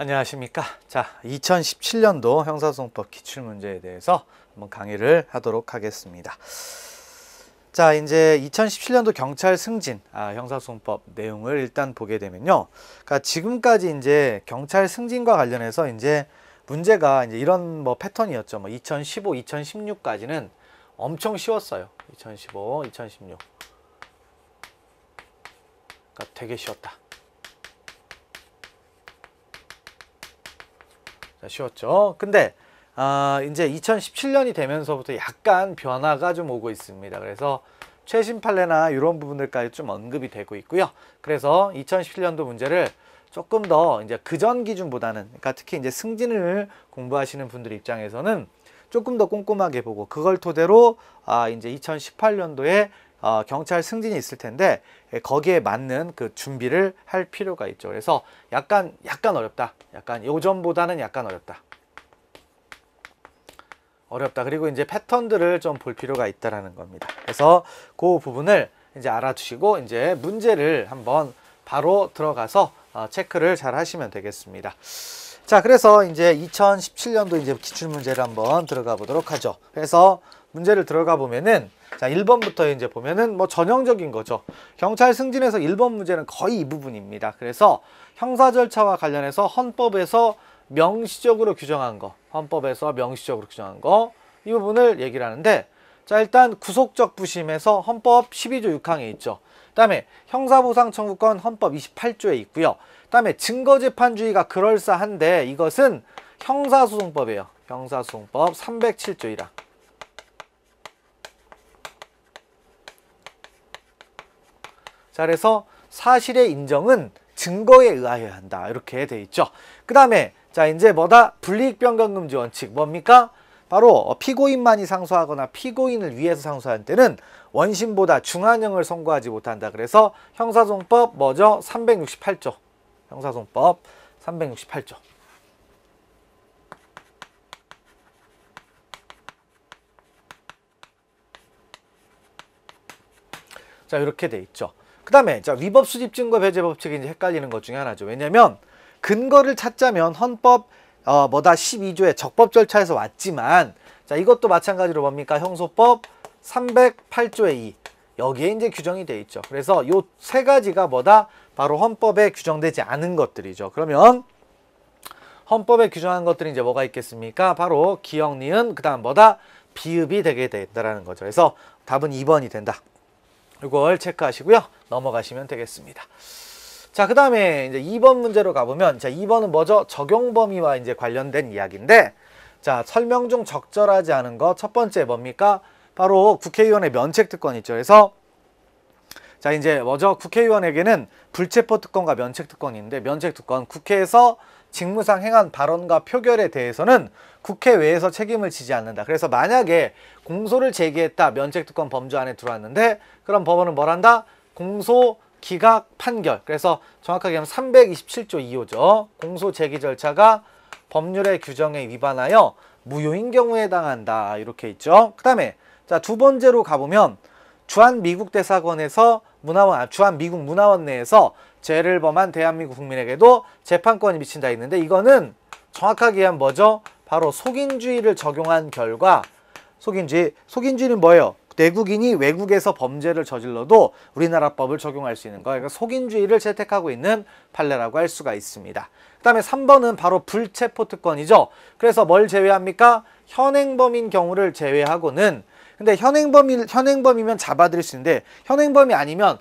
안녕하십니까. 자, 2017년도 형사소송법 기출문제에 대해서 한번 강의를 하도록 하겠습니다. 자, 이제 2017년도 경찰 승진 형사소송법 내용을 일단 보게 되면요. 그러니까 지금까지 이제 경찰 승진과 관련해서 이제 문제가 이제 이런 패턴이었죠. 2015, 2016까지는 엄청 쉬웠어요. 2015, 2016. 그러니까 되게 쉬웠다. 자, 쉬웠죠. 근데 이제 2017년이 되면서부터 약간 변화가 좀 오고 있습니다. 그래서 최신 판례나 이런 부분들까지 좀 언급이 되고 있고요. 그래서 2017년도 문제를 조금 더 이제 그전 기준보다는, 그러니까 특히 이제 승진을 공부하시는 분들 입장에서는 조금 더 꼼꼼하게 보고, 그걸 토대로 이제 2018년도에 경찰 승진이 있을 텐데 거기에 맞는 그 준비를 할 필요가 있죠. 그래서 약간 어렵다. 약간 요전보다는 약간 어렵다. 그리고 이제 패턴들을 좀 볼 필요가 있다라는 겁니다. 그래서 그 부분을 이제 알아두시고 이제 문제를 한번 바로 들어가서 체크를 잘 하시면 되겠습니다. 자, 그래서 이제 2017년도 이제 기출 문제를 한번 들어가 보도록 하죠. 그래서 문제를 들어가 보면은, 자, 1번부터 이제 보면은 전형적인 거죠. 경찰 승진에서 1번 문제는 거의 이 부분입니다. 그래서 형사 절차와 관련해서 헌법에서 명시적으로 규정한 거, 이 부분을 얘기를 하는데, 자, 일단 구속적 부심에서 헌법 12조 6항에 있죠. 그다음에 형사보상 청구권 헌법 28조에 있고요. 그다음에 증거재판주의가 그럴싸한데 이것은 형사소송법이에요. 형사소송법 307조 1항. 자, 그래서 사실의 인정은 증거에 의하여야 한다. 이렇게 돼 있죠. 그 다음에 자, 이제 불이익 변경 금지 원칙 뭡니까? 바로 피고인만이 상소하거나 피고인을 위해서 상소할 때는 원심보다 중한형을 선고하지 못한다. 그래서 형사소송법 368조. 형사소송법 368조. 자, 이렇게 돼 있죠. 그 다음에 자, 위법 수집 증거 배제 법칙이 이제 헷갈리는 것 중에 하나죠. 왜냐면 근거를 찾자면 헌법 12조의 적법 절차에서 왔지만, 자, 이것도 마찬가지로 뭡니까? 형소법 308조의 2. 여기에 이제 규정이 돼 있죠. 그래서 요 세 가지가 바로 헌법에 규정되지 않은 것들이죠. 그러면 헌법에 규정한 것들이 이제 뭐가 있겠습니까? 바로 기역, 니은, 그 다음 비읍이 되게 된다라는 거죠. 그래서 답은 2번이 된다. 이걸 체크하시고요. 넘어가시면 되겠습니다. 자, 그 다음에 이제 2번 문제로 가보면, 자, 2번은 뭐죠? 적용 범위와 이제 관련된 이야기인데, 자, 설명 중 적절하지 않은 거 첫 번째 뭡니까? 바로 국회의원의 면책특권 있죠. 그래서 자, 이제 국회의원에게는 불체포 특권과 면책특권이 있는데, 면책특권, 국회에서 직무상 행한 발언과 표결에 대해서는 국회외에서 책임을 지지 않는다. 그래서 만약에 공소를 제기했다, 면책특권 범주 안에 들어왔는데, 그럼 법원은 뭘 한다? 공소 기각 판결. 그래서 정확하게 하면 327조 2호죠. 공소 제기 절차가 법률의 규정에 위반하여 무효인 경우에 해당한다. 이렇게 있죠. 그 다음에 자, 두 번째로 가보면 주한미국 대사관에서 주한미국 문화원 내에서 죄를 범한 대한민국 국민에게도 재판권이 미친다 있는데, 이거는 정확하게 하면 뭐죠? 바로 속인주의를 적용한 결과, 속인주의는 뭐예요? 내국인이 외국에서 범죄를 저질러도 우리나라 법을 적용할 수 있는 거. 그러니까 속인주의를 채택하고 있는 판례라고 할 수가 있습니다. 그 다음에 3번은 바로 불체포 특권이죠. 그래서 뭘 제외합니까? 현행범인 경우를 제외하고는, 근데 현행범이면 잡아들일 수 있는데, 현행범이 아니면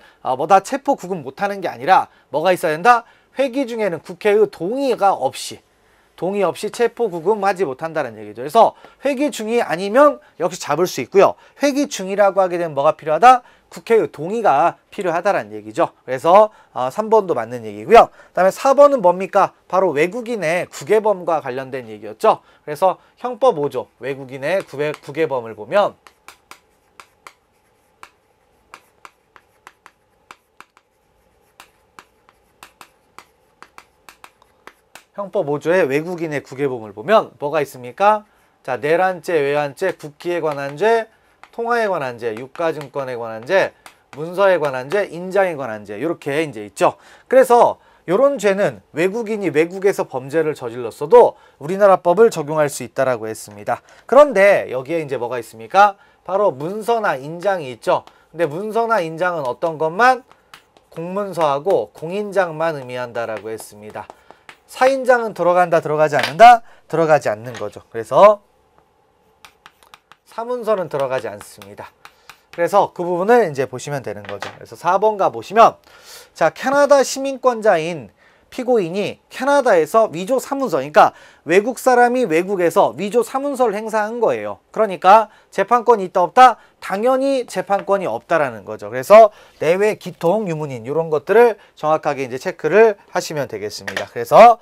체포 구금 못하는 게 아니라 뭐가 있어야 된다? 회기 중에는 국회의 동의 없이 체포 구금하지 못한다는 얘기죠. 그래서 회기 중이 아니면 역시 잡을 수 있고요. 회기 중이라고 하게 되면 뭐가 필요하다? 국회의 동의가 필요하다라는 얘기죠. 그래서 3번도 맞는 얘기고요. 그다음에 4번은 뭡니까? 바로 외국인의 국외범과 관련된 얘기였죠. 그래서 형법 5조 외국인의 국외범을 보면, 형법 5조의 외국인의 국외범을 보면 뭐가 있습니까? 자, 내란죄, 외환죄, 국기에 관한 죄, 통화에 관한 죄, 유가증권에 관한 죄, 문서에 관한 죄, 인장에 관한 죄, 이렇게 이제 있죠. 그래서 요런 죄는 외국인이 외국에서 범죄를 저질렀어도 우리나라 법을 적용할 수 있다라고 했습니다. 그런데 여기에 이제 뭐가 있습니까? 바로 문서나 인장이 있죠. 근데 문서나 인장은 어떤 것만? 공문서하고 공인장만 의미한다라고 했습니다. 사인장은 들어간다, 들어가지 않는다? 들어가지 않는 거죠. 그래서 사문서는 들어가지 않습니다. 그래서 그 부분을 이제 보시면 되는 거죠. 그래서 4번 가보시면, 자, 캐나다 시민권자인 피고인이 캐나다에서 위조 사문서, 그러니까 외국 사람이 외국에서 위조 사문서를 행사한 거예요. 그러니까 재판권이 있다 없다? 당연히 재판권이 없다라는 거죠. 그래서 내외 기통 유문인 이런 것들을 정확하게 이제 체크를 하시면 되겠습니다. 그래서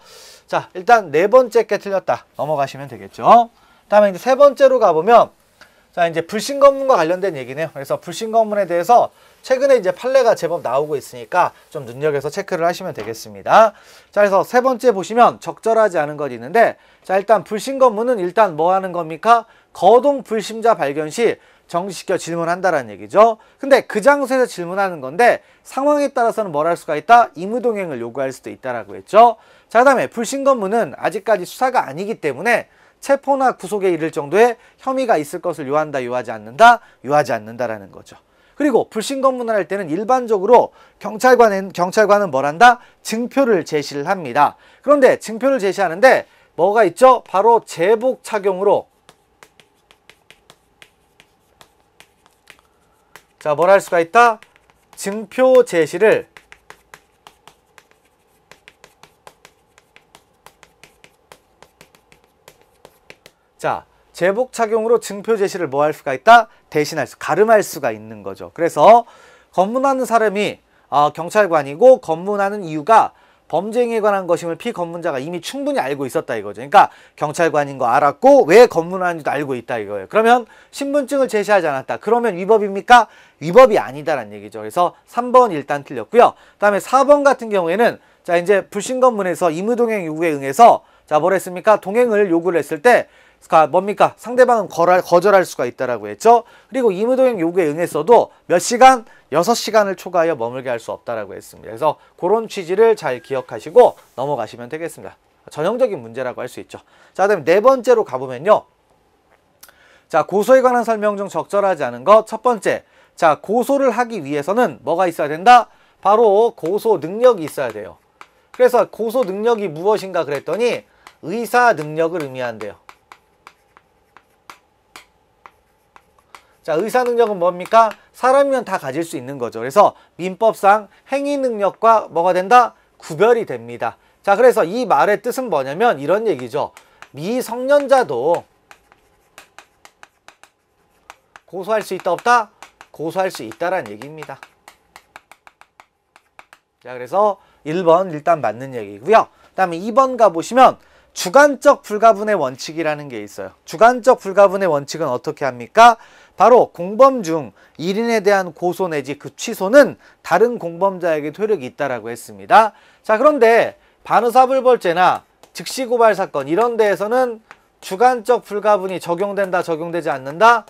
자, 일단 네 번째 게 틀렸다 넘어가시면 되겠죠. 다음에 이제 세 번째로 가보면, 자, 이제 불신 검문과 관련된 얘기네요. 그래서 불신 검문에 대해서 최근에 이제 판례가 제법 나오고 있으니까 좀 눈여겨서 체크를 하시면 되겠습니다. 자, 그래서 세 번째 보시면 적절하지 않은 것이 있는데, 자, 일단 불신 검문은 일단 뭐 하는 겁니까? 거동 불심자 발견 시 정지시켜 질문한다라는 얘기죠. 근데 그 장소에서 질문하는 건데 상황에 따라서는 뭘 할 수가 있다? 임의동행을 요구할 수도 있다라고 했죠. 자, 그다음에 불신 검문은 아직까지 수사가 아니기 때문에 체포나 구속에 이를 정도의 혐의가 있을 것을 요한다, 요하지 않는다, 요하지 않는다라는 거죠. 그리고 불신 검문을 할 때는 일반적으로 경찰관은 뭘 한다? 증표를 제시를 합니다. 그런데 증표를 제시하는데 뭐가 있죠? 바로 제복 착용으로, 자, 뭘 할 수가 있다? 증표 제시를 자, 제복 착용으로 증표 제시를 뭐 할 수가 있다? 대신할 수, 가름할 수가 있는 거죠. 그래서 검문하는 사람이 경찰관이고 검문하는 이유가 범죄 행위에 관한 것임을 피검문자가 이미 충분히 알고 있었다 이거죠. 그러니까 경찰관인 거 알았고 왜 검문하는지도 알고 있다 이거예요. 그러면 신분증을 제시하지 않았다. 그러면 위법입니까? 위법이 아니다라는 얘기죠. 그래서 3번 일단 틀렸고요. 그다음에 4번 같은 경우에는, 자, 이제 불신검문에서 임의동행 요구에 응해서, 자, 뭘 했습니까? 동행을 요구를 했을 때 뭡니까? 상대방은 거절할 수가 있다라고 했죠. 그리고 임의동행 요구에 응했어도 몇 시간? 6시간을 초과하여 머물게 할 수 없다라고 했습니다. 그래서 그런 취지를 잘 기억하시고 넘어가시면 되겠습니다. 전형적인 문제라고 할 수 있죠. 자, 그다음에 네 번째로 가보면요. 자, 고소에 관한 설명 중 적절하지 않은 것 첫 번째. 자, 고소를 하기 위해서는 뭐가 있어야 된다? 바로 고소 능력이 있어야 돼요. 그래서 고소 능력이 무엇인가 그랬더니 의사 능력을 의미한대요. 자, 의사 능력은 뭡니까? 사람이면 다 가질 수 있는 거죠. 그래서 민법상 행위 능력과 뭐가 된다? 구별이 됩니다. 자, 그래서 이 말의 뜻은 뭐냐면 이런 얘기죠. 미성년자도 고소할 수 있다 없다? 고소할 수 있다라는 얘기입니다. 자, 그래서 1번 일단 맞는 얘기고요. 그 다음에 2번 가보시면 주관적 불가분의 원칙이라는 게 있어요. 주관적 불가분의 원칙은 어떻게 합니까? 바로 공범 중 1인에 대한 고소 내지 그 취소는 다른 공범자에게 효력이 있다라고 했습니다. 자, 그런데 반의사불벌죄나 즉시고발 사건 이런 데에서는 주관적 불가분이 적용된다, 적용되지 않는다?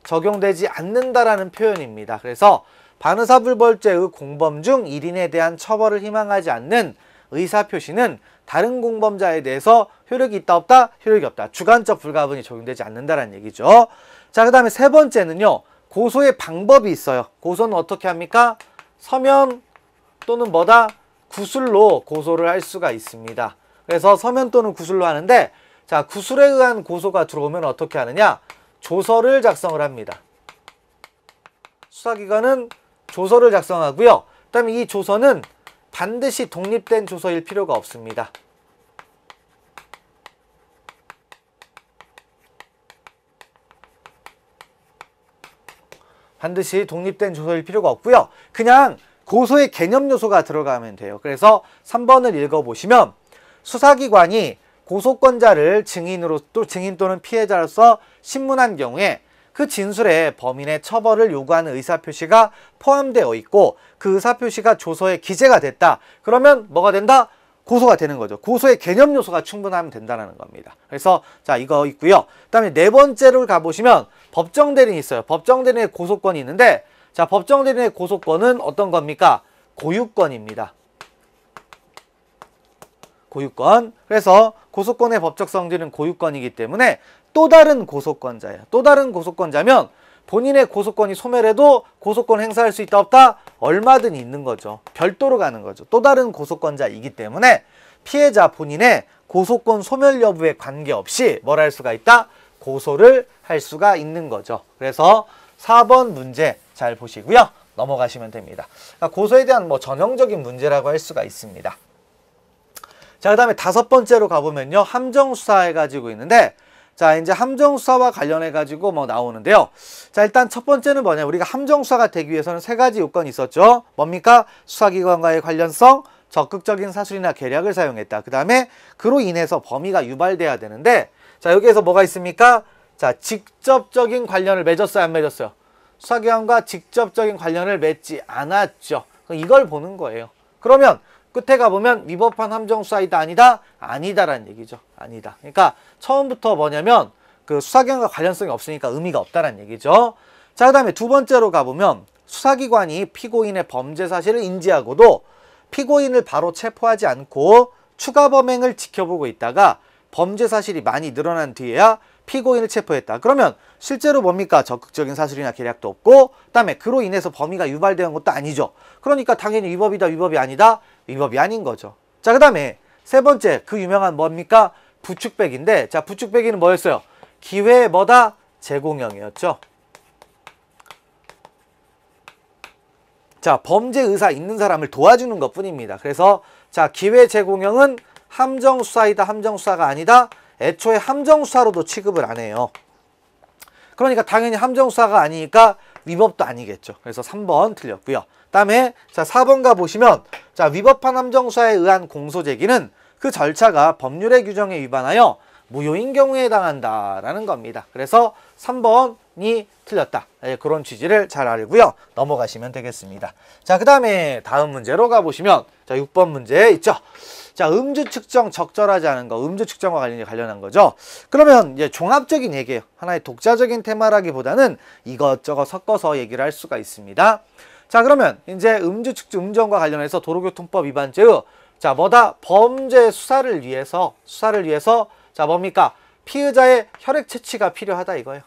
적용되지 않는다라는 표현입니다. 그래서 반의사불벌죄의 공범 중 1인에 대한 처벌을 희망하지 않는 의사표시는 다른 공범자에 대해서 효력이 있다 없다? 효력이 없다. 주관적 불가분이 적용되지 않는다라는 얘기죠. 자, 그 다음에 세 번째는요. 고소의 방법이 있어요. 고소는 어떻게 합니까? 서면 또는 뭐다? 구술로 고소를 할 수가 있습니다. 그래서 서면 또는 구술로 하는데, 자, 구술에 의한 고소가 들어오면 어떻게 하느냐? 조서를 작성을 합니다. 수사기관은 조서를 작성하고요. 그 다음에 이 조서는 반드시 독립된 조서일 필요가 없습니다. 반드시 독립된 조서일 필요가 없고요. 그냥 고소의 개념 요소가 들어가면 돼요. 그래서 3번을 읽어보시면 수사기관이 고소권자를 증인 또는 피해자로서 신문한 경우에 그 진술에 범인의 처벌을 요구하는 의사표시가 포함되어 있고 그 의사표시가 조서에 기재가 됐다. 그러면 뭐가 된다? 고소가 되는 거죠. 고소의 개념 요소가 충분하면 된다는 겁니다. 그래서 자, 이거 있고요. 그 다음에 네 번째로 가보시면 법정대리인이 있어요. 법정대리인의 고소권이 있는데, 자, 법정대리인의 고소권은 어떤 겁니까? 고유권입니다. 고유권. 그래서 고소권의 법적 성질은 고유권이기 때문에 또 다른 고소권자예요. 또 다른 고소권자면 본인의 고소권이 소멸해도 고소권 행사할 수 있다 없다? 얼마든 있는 거죠. 별도로 가는 거죠. 또 다른 고소권자이기 때문에 피해자 본인의 고소권 소멸 여부에 관계없이 뭘 할 수가 있다? 고소를 할 수가 있는 거죠. 그래서 4번 문제 잘 보시고요. 넘어가시면 됩니다. 고소에 대한 뭐 전형적인 문제라고 할 수가 있습니다. 자, 그 다음에 5번째로 가보면요. 함정수사 해가지고 있는데, 자, 이제 함정수사와 관련해가지고 뭐 나오는데요. 자, 일단 첫 번째는 뭐냐. 우리가 함정수사가 되기 위해서는 3가지 요건이 있었죠. 뭡니까? 수사기관과의 관련성, 적극적인 사술이나 계략을 사용했다. 그 다음에 그로 인해서 범위가 유발돼야 되는데, 자, 여기에서 뭐가 있습니까? 자, 직접적인 관련을 맺었어요, 안 맺었어요? 수사기관과 직접적인 관련을 맺지 않았죠. 이걸 보는 거예요. 그러면 끝에 가보면 위법한 함정수사이다 아니다? 아니다라는 얘기죠. 아니다. 그러니까 처음부터 뭐냐면 그 수사기관과 관련성이 없으니까 의미가 없다라는 얘기죠. 자, 그 다음에 두 번째로 가보면 수사기관이 피고인의 범죄 사실을 인지하고도 피고인을 바로 체포하지 않고 추가 범행을 지켜보고 있다가 범죄 사실이 많이 늘어난 뒤에야 피고인을 체포했다. 그러면 실제로 뭡니까? 적극적인 사실이나 계략도 없고 그다음에 그로 인해서 범위가 유발된 것도 아니죠. 그러니까 당연히 위법이다, 위법이 아니다? 위법이 아닌 거죠. 자, 그 다음에 세 번째 그 유명한 뭡니까? 부축배기인데, 자, 부축배기는 뭐였어요? 기회의 뭐다? 제공형이었죠. 자, 범죄 의사 있는 사람을 도와주는 것 뿐입니다. 그래서 자, 기회 제공형은 함정수사이다, 함정수사가 아니다? 애초에 함정수사로도 취급을 안 해요. 그러니까 당연히 함정수사가 아니니까 위법도 아니겠죠. 그래서 3번 틀렸고요. 다음에 자, 4번 가보시면 자, 위법한 함정수사에 의한 공소제기는 그 절차가 법률의 규정에 위반하여 무효인 경우에 해당한다라는 겁니다. 그래서 3번이 틀렸다. 네, 그런 취지를 잘 알고요. 넘어가시면 되겠습니다. 자, 그 다음에 다음 문제로 가보시면 자, 6번 문제 있죠. 자, 음주 측정 적절하지 않은 거, 음주 측정과 관련한 거죠. 그러면 이제 종합적인 얘기예요. 하나의 독자적인 테마라기보다는 이것저것 섞어서 얘기를 할 수가 있습니다. 자, 그러면 이제 음주 측정, 음주운전과 관련해서 도로교통법 위반죄의 자, 뭐다? 범죄 수사를 위해서 자, 뭡니까? 피의자의 혈액 채취가 필요하다 이거예요.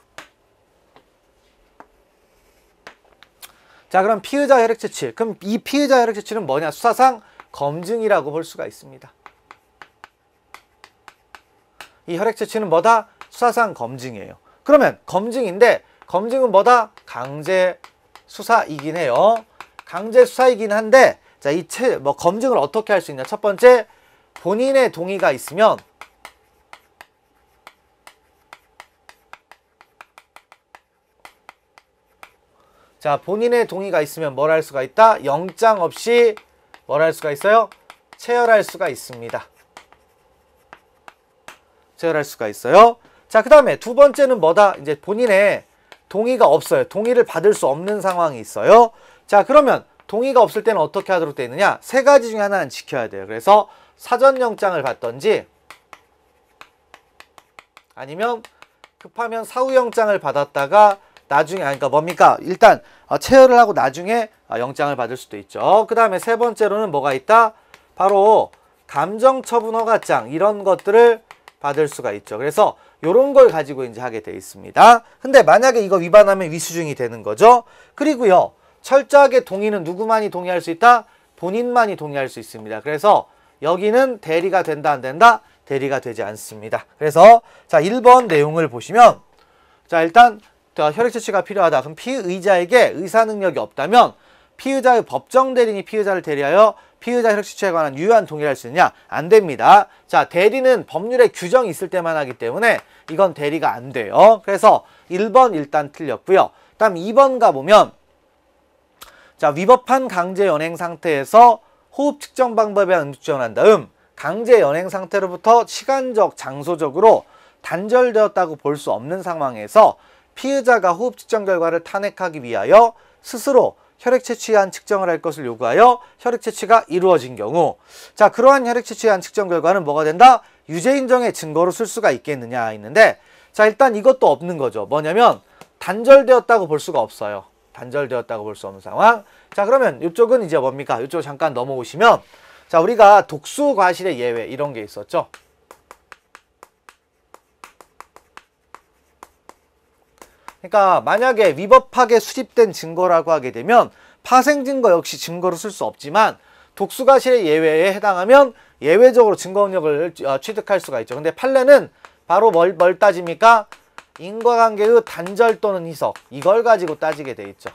자, 그럼 피의자 혈액 채취. 그럼 이 피의자 혈액 채취는 뭐냐? 수사상 검증이라고 볼 수가 있습니다. 이 혈액 채취는 뭐다? 수사상 검증이에요. 그러면 검증인데 검증은 뭐다? 강제 수사이긴 해요. 강제 수사이긴 한데 자, 이 검증을 어떻게 할 수 있냐? 첫 번째, 본인의 동의가 있으면 자, 본인의 동의가 있으면 뭘 할 수가 있다? 영장 없이 뭘 할 수가 있어요? 체열할 수가 있습니다. 체열할 수가 있어요. 자, 그 다음에 두 번째는 뭐다? 이제 본인의 동의가 없어요. 동의를 받을 수 없는 상황이 있어요. 자, 그러면 동의가 없을 때는 어떻게 하도록 되어 있느냐? 세 가지 중에 하나는 지켜야 돼요. 그래서 사전영장을 받던지 아니면 급하면 사후영장을 받았다가 나중에, 그러니까 뭡니까? 일단 체열을 하고 나중에 영장을 받을 수도 있죠. 그 다음에 세 번째로는 뭐가 있다? 바로 감정처분 허가장 이런 것들을 받을 수가 있죠. 그래서 요런 걸 가지고 이제 하게 돼 있습니다. 근데 만약에 이거 위반하면 위수중이 되는 거죠. 그리고요, 철저하게 동의는 누구만이 동의할 수 있다? 본인만이 동의할 수 있습니다. 그래서 여기는 대리가 된다, 안 된다? 대리가 되지 않습니다. 그래서 자, 1번 내용을 보시면 자, 일단 혈액 채취가 필요하다. 그럼 피의자에게 의사 능력이 없다면 피의자의 법정 대리인이 피의자를 대리하여 피의자 혈액 채취에 관한 유효한 동의를 할 수 있느냐? 안 됩니다. 자, 대리는 법률에 규정이 있을 때만 하기 때문에 이건 대리가 안 돼요. 그래서 1번 일단 틀렸고요. 다음 2번 가보면 자, 위법한 강제 연행 상태에서 호흡 측정 방법에 의한 음주 측정을 한 다음 강제 연행 상태로부터 시간적, 장소적으로 단절되었다고 볼 수 없는 상황에서 피의자가 호흡 측정 결과를 탄핵하기 위하여 스스로 혈액 채취에 한 측정을 할 것을 요구하여 혈액 채취가 이루어진 경우 자, 그러한 혈액 채취에 한 측정 결과는 뭐가 된다? 유죄 인정의 증거로 쓸 수가 있겠느냐 했는데 자, 일단 이것도 없는 거죠. 뭐냐면 단절되었다고 볼 수가 없어요. 단절되었다고 볼 수 없는 상황. 자, 그러면 이쪽은 이제 뭡니까? 이쪽 잠깐 넘어오시면 자, 우리가 독수 과실의 예외 이런 게 있었죠. 그러니까 만약에 위법하게 수집된 증거라고 하게 되면 파생 증거 역시 증거로 쓸 수 없지만 독수 과실의 예외에 해당하면 예외적으로 증거 능력을 취득할 수가 있죠. 근데 판례는 바로 뭘 따집니까? 인과관계의 단절 또는 희석, 이걸 가지고 따지게 돼 있죠.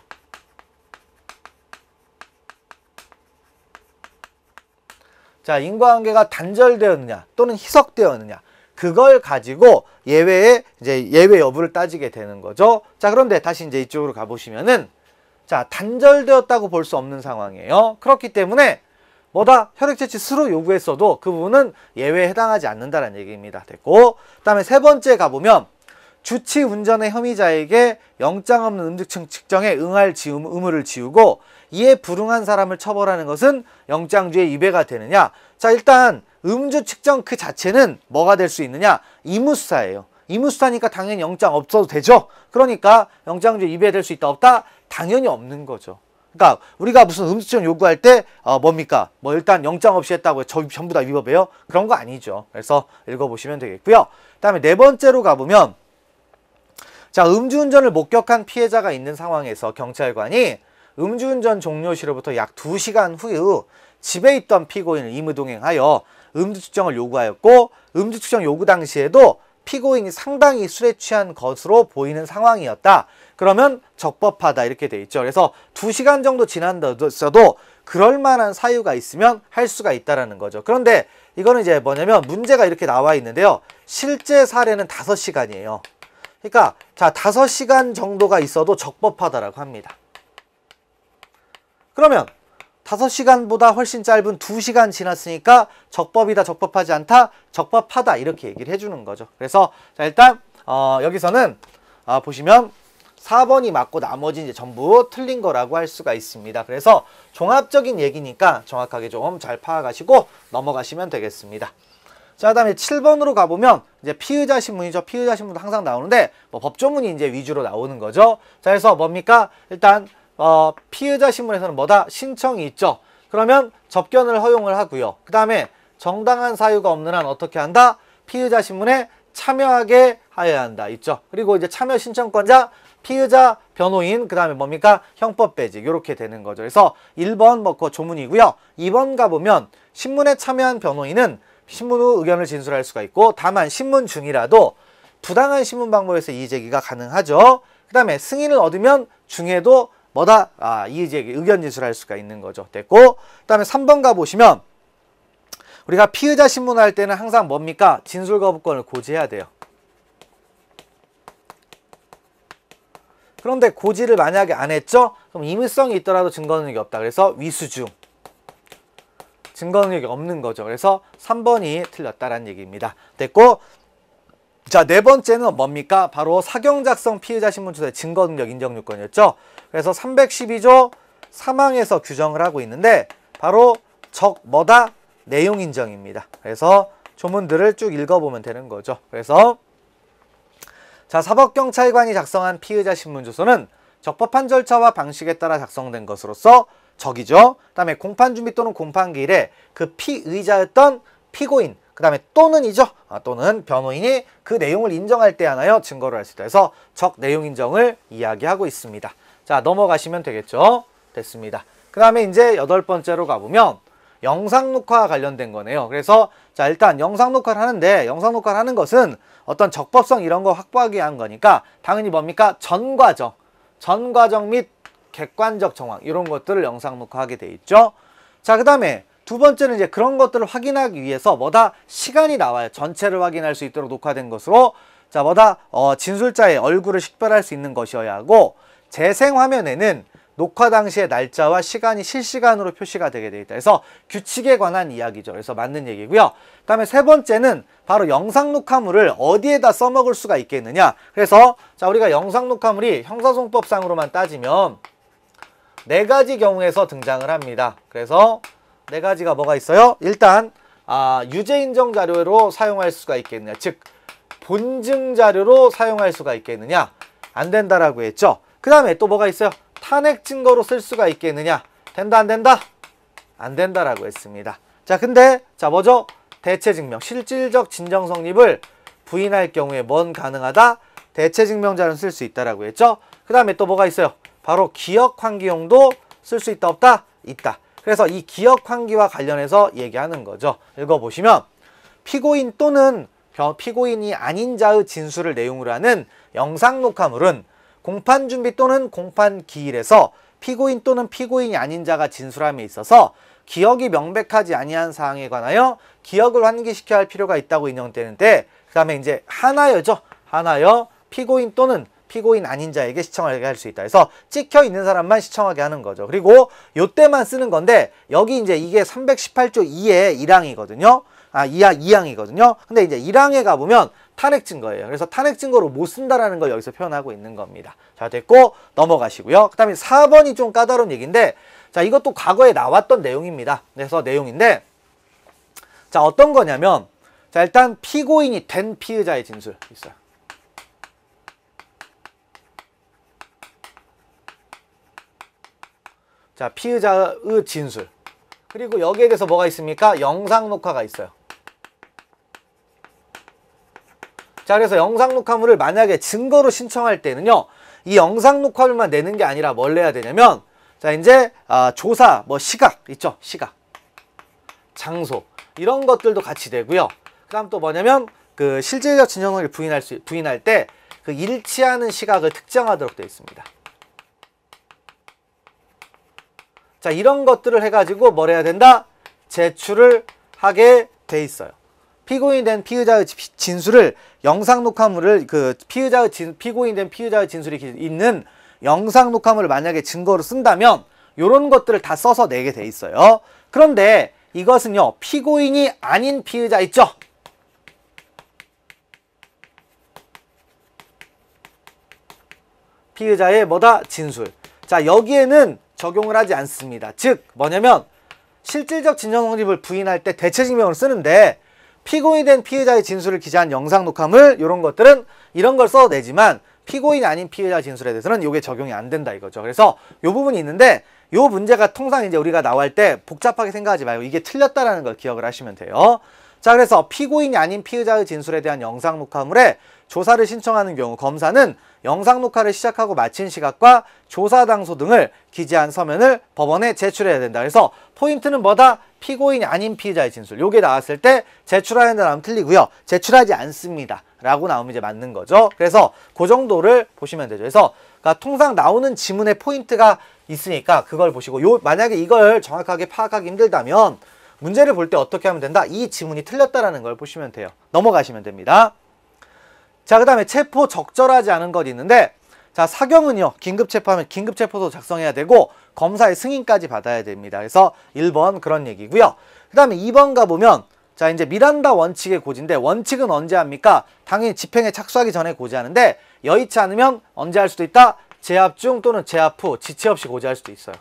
자, 인과관계가 단절되었느냐 또는 희석되었느냐, 그걸 가지고 예외의 이제 예외 여부를 따지게 되는 거죠. 자, 그런데 다시 이제 이쪽으로 가보시면은, 자, 단절되었다고 볼 수 없는 상황이에요. 그렇기 때문에 뭐다? 혈액 채취 스스로 요구했어도 그 부분은 예외에 해당하지 않는다는 얘기입니다. 됐고, 그 다음에 세 번째 가보면, 주치 운전의 혐의자에게 영장 없는 음주 측정에 응할 의무를 지우고 이에 불응한 사람을 처벌하는 것은 영장주의 위배가 되느냐? 자, 일단 음주 측정 그 자체는 뭐가 될 수 있느냐? 의무수사예요. 의무수사니까 당연히 영장 없어도 되죠. 그러니까 영장주의 위배될 수 있다 없다? 당연히 없는 거죠. 그러니까 우리가 무슨 음주 측정 요구할 때 뭡니까? 뭐 일단 영장 없이 했다고 전부 다 위법이에요? 그런 거 아니죠. 그래서 읽어보시면 되겠고요. 그 다음에 네 번째로 가보면, 자, 음주운전을 목격한 피해자가 있는 상황에서 경찰관이 음주운전 종료 시로부터 약 2시간 후에 집에 있던 피고인을 임의동행하여 음주측정을 요구하였고, 음주측정 요구 당시에도 피고인이 상당히 술에 취한 것으로 보이는 상황이었다. 그러면 적법하다 이렇게 돼 있죠. 그래서 2시간 정도 지났어도 그럴 만한 사유가 있으면 할 수가 있다라는 거죠. 그런데 이거는 이제 뭐냐면 문제가 이렇게 나와 있는데요. 실제 사례는 5시간이에요. 그러니까 자, 5시간 정도가 있어도 적법하다라고 합니다. 그러면 5시간보다 훨씬 짧은 2시간 지났으니까 적법이다, 적법하지 않다, 적법하다 이렇게 얘기를 해주는 거죠. 그래서 자, 일단 여기서는 보시면 4번이 맞고 나머지 이제 전부 틀린 거라고 할 수가 있습니다. 그래서 종합적인 얘기니까 정확하게 좀 잘 파악하시고 넘어가시면 되겠습니다. 자, 그다음에 7번으로 가보면 이제 피의자 신문이죠. 피의자 신문도 항상 나오는데 뭐 법조문이 이제 위주로 나오는 거죠. 자, 그래서 뭡니까? 일단 피의자 신문에서는 뭐다? 신청이 있죠. 그러면 접견을 허용을 하고요. 그 다음에 정당한 사유가 없는 한 어떻게 한다? 피의자 신문에 참여하게 하여야 한다. 있죠. 그리고 이제 참여 신청권자, 피의자, 변호인, 그 다음에 뭡니까? 형법 배직. 이렇게 되는 거죠. 그래서 1번 뭐 그 조문이고요. 2번 가보면 신문에 참여한 변호인은 신문 후 의견을 진술할 수가 있고, 다만 신문 중이라도 부당한 신문 방법에서 이의제기가 가능하죠. 그 다음에 승인을 얻으면 중에도 뭐다? 이의제기, 의견 진술할 수가 있는 거죠. 됐고, 그 다음에 3번 가보시면 우리가 피의자 신문할 때는 항상 뭡니까? 진술 거부권을 고지해야 돼요. 그런데 고지를 만약에 안 했죠? 그럼 임의성이 있더라도 증거 능력이 없다. 그래서 위수중. 증거 능력이 없는 거죠. 그래서 3번이 틀렸다라는 얘기입니다. 됐고, 자, 네 번째는 뭡니까? 바로 사경 작성 피의자 신문 조사의 증거 능력 인정 요건이었죠. 그래서 312조 3항에서 규정을 하고 있는데 바로 뭐다? 내용 인정입니다. 그래서 조문들을 쭉 읽어보면 되는 거죠. 그래서 자, 사법경찰관이 작성한 피의자 신문조서는 적법한 절차와 방식에 따라 작성된 것으로서 적이죠. 그 다음에 공판준비 또는 공판기일에 그 피의자였던 피고인, 그 다음에 또는이죠. 또는 변호인이 그 내용을 인정할 때 하나요 증거를 할 수 있다. 해서 적 내용 인정을 이야기하고 있습니다. 자, 넘어가시면 되겠죠. 됐습니다. 그 다음에 이제 8번째로 가보면 영상 녹화와 관련된 거네요. 그래서 자, 일단 영상 녹화를 하는데 영상 녹화를 하는 것은 어떤 적법성 이런 거 확보하기 위한 거니까 당연히 뭡니까? 전 과정 및 객관적 정황 이런 것들을 영상 녹화하게 돼 있죠. 자, 그 다음에 두 번째는 이제 그런 것들을 확인하기 위해서 뭐다? 시간이 나와요. 전체를 확인할 수 있도록 녹화된 것으로 자, 뭐다? 진술자의 얼굴을 식별할 수 있는 것이어야 하고, 재생 화면에는 녹화 당시의 날짜와 시간이 실시간으로 표시가 되게 돼 있다. 그래서 규칙에 관한 이야기죠. 그래서 맞는 얘기고요. 그 다음에 세 번째는 바로 영상 녹화물을 어디에다 써먹을 수가 있겠느냐. 그래서 자, 우리가 영상 녹화물이 형사소송법상으로만 따지면 4가지 경우에서 등장을 합니다. 그래서 4가지가 뭐가 있어요? 일단 유죄 인정 자료로 사용할 수가 있겠느냐, 즉 본증 자료로 사용할 수가 있겠느냐, 안 된다라고 했죠. 그 다음에 또 뭐가 있어요? 탄핵 증거로 쓸 수가 있겠느냐, 된다 안 된다? 안 된다라고 했습니다. 자, 근데 자 뭐죠? 대체 증명, 실질적 진정 성립을 부인할 경우에 뭔 가능하다? 대체 증명자는 쓸 수 있다라고 했죠. 그 다음에 또 뭐가 있어요? 바로 기억 환기용도 쓸 수 있다 없다? 있다. 그래서 이 기억 환기와 관련해서 얘기하는 거죠. 읽어보시면 피고인 또는 피고인이 아닌 자의 진술을 내용으로 하는 영상 녹화물은 공판 준비 또는 공판 기일에서 피고인 또는 피고인이 아닌 자가 진술함에 있어서 기억이 명백하지 아니한 사항에 관하여 기억을 환기시켜야 할 필요가 있다고 인정되는데, 그 다음에 이제 하나여죠. 하나여 피고인 또는 피고인 아닌 자에게 시청하게 할 수 있다. 그래서 찍혀 있는 사람만 시청하게 하는 거죠. 그리고 요때만 쓰는 건데, 여기 이제 이게 318조 2의 1항이거든요. 2항이거든요. 근데 이제 1항에 가보면 탄핵 증거예요. 그래서 탄핵 증거로 못 쓴다라는 걸 여기서 표현하고 있는 겁니다. 자, 됐고 넘어가시고요. 그 다음에 4번이 좀 까다로운 얘기인데, 자, 이것도 과거에 나왔던 내용입니다. 그래서 내용인데, 자, 어떤 거냐면, 자, 일단 피고인이 된 피의자의 진술 있어요. 자, 피의자의 진술. 그리고 여기에 대해서 뭐가 있습니까? 영상 녹화가 있어요. 자, 그래서 영상 녹화물을 만약에 증거로 신청할 때는요, 이 영상 녹화물만 내는 게 아니라 뭘 내야 되냐면, 자, 이제 조사, 뭐 시각 있죠? 시각, 장소 이런 것들도 같이 되고요. 그다음 또 뭐냐면 그 실질적 진정성을 부인할 때 그 일치하는 시각을 특정하도록 되어 있습니다. 자, 이런 것들을 해가지고 뭘 해야 된다? 제출을 하게 돼 있어요. 피고인 된 피의자의 진술을 영상 녹화물을 피고인 된 피의자의 진술이 있는 영상 녹화물을 만약에 증거로 쓴다면 이런 것들을 다 써서 내게 돼 있어요. 그런데 이것은요, 피고인이 아닌 피의자 있죠? 피의자의 뭐다? 진술. 자, 여기에는 적용을 하지 않습니다. 즉 뭐냐면 실질적 진정 성립을 부인할 때 대체 증명을 쓰는데, 피고인이 된 피의자의 진술을 기재한 영상 녹화물 이런 것들은 이런 걸 써도 되지만 피고인이 아닌 피의자 진술에 대해서는 이게 적용이 안 된다 이거죠. 그래서 이 부분이 있는데, 이 문제가 통상 이제 우리가 나올 때 복잡하게 생각하지 말고 이게 틀렸다라는 걸 기억을 하시면 돼요. 자, 그래서 피고인이 아닌 피의자의 진술에 대한 영상 녹화물에 조사를 신청하는 경우 검사는 영상 녹화를 시작하고 마친 시각과 조사 장소 등을 기재한 서면을 법원에 제출해야 된다. 그래서 포인트는 뭐다? 피고인이 아닌 피의자의 진술. 요게 나왔을 때 제출해야 된다 나오면 틀리고요. 제출하지 않습니다 라고 나오면 이제 맞는 거죠. 그래서 그 정도를 보시면 되죠. 그래서 그러니까 통상 나오는 지문의 포인트가 있으니까 그걸 보시고, 만약에 이걸 정확하게 파악하기 힘들다면 문제를 볼 때 어떻게 하면 된다? 이 지문이 틀렸다라는 걸 보시면 돼요. 넘어가시면 됩니다. 자, 그 다음에 체포 적절하지 않은 것 있는데, 자, 사경은요, 긴급체포하면 긴급체포도 작성해야 되고 검사의 승인까지 받아야 됩니다. 그래서 1번 그런 얘기고요. 그 다음에 2번 가보면, 자, 이제 미란다 원칙의 고지인데, 원칙은 언제 합니까? 당연히 집행에 착수하기 전에 고지하는데, 여의치 않으면 언제 할 수도 있다? 재합 중 또는 재합 후 지체 없이 고지할 수도 있어요.